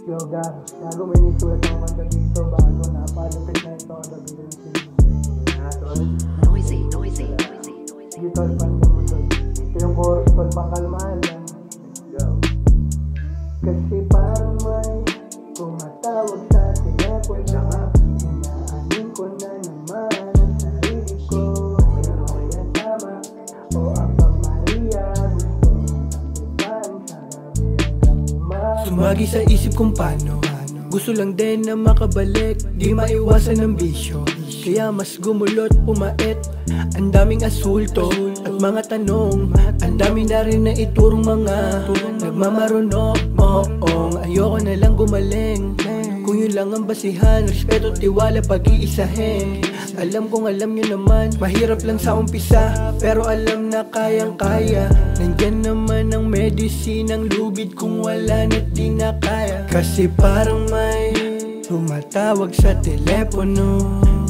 Yoga. Gago, may nisulat ang kanta dito bago napalapit na ito. Noisy. Gitol, panda mo tol. Ito yung chorus tol, pangkalmahan lang. Kasi parang may tumatawag sa telepono. Inaanin ko na naman ang sarili ko. Pero kaya tama o Aba Maria. Gusto iban sa gabi hanggang umaga. Sumagi sa isip kung paano. Gusto lang din na makabalik, di maiwasan ng bisyo. Kaya mas gumulot, pumait. Ang daming asulto at mga tanong. Ang dami na rin na iturong mga nagmamarunok. Ayoko na lang gumaling. Kung yun lang ang basihan, respeto, tiwala, pag-iisahin. Alam kong alam nyo naman, mahirap lang sa umpisa, pero alam na kayang-kaya. Nandyan naman ang medicine, ang lubid kung wala na't di na kaya. Kasi parang may tumatawag sa telepono.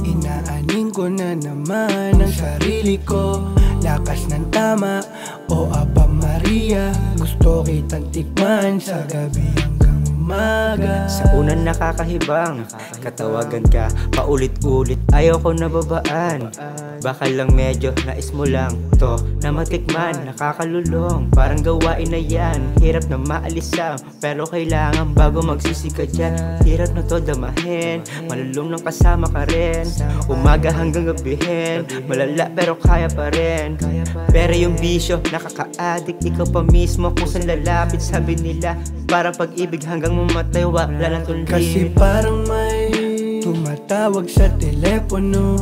Inaanin ko na naman ang sarili ko. Lakas ng tama o Aba Maria. Gusto kitang tikman sa gabi hanggang umaga. Sa unang nakakahibang, katawagan ka paulit-ulit, ayaw ko nababaan. Baka lang medyo nais mo lang to na matikman, nakakalulong. Parang gawain na yan, hirap na maalisan. Pero kailangan bago magsisi ka dyan. Hirap na to damahin, malulong nang kasama ka rin. Umaga hanggang gabihin, malala pero kaya pa rin. Pero yung bisyo, nakaka-addict, ikaw pa mismo kung saan lalapit. Sabi nila, parang pag-ibig hanggang mamatay, wala na tuloy. Kasi parang may tumatawag sa telepono.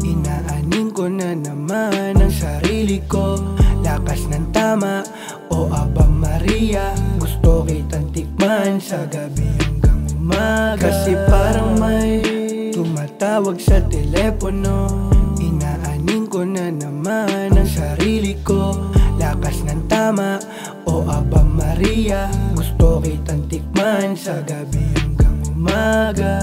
Inaanin ko na naman ang sarili ko. Lakas ng tama o Aba Maria. Gusto kitang tikman sa gabi hanggang umaga. Kasi parang may tumatawag sa telepono. Inaanin ko na naman ang sarili ko. Lakas ng tama o Aba Maria. Gusto kitang tikman sa gabi hanggang umaga.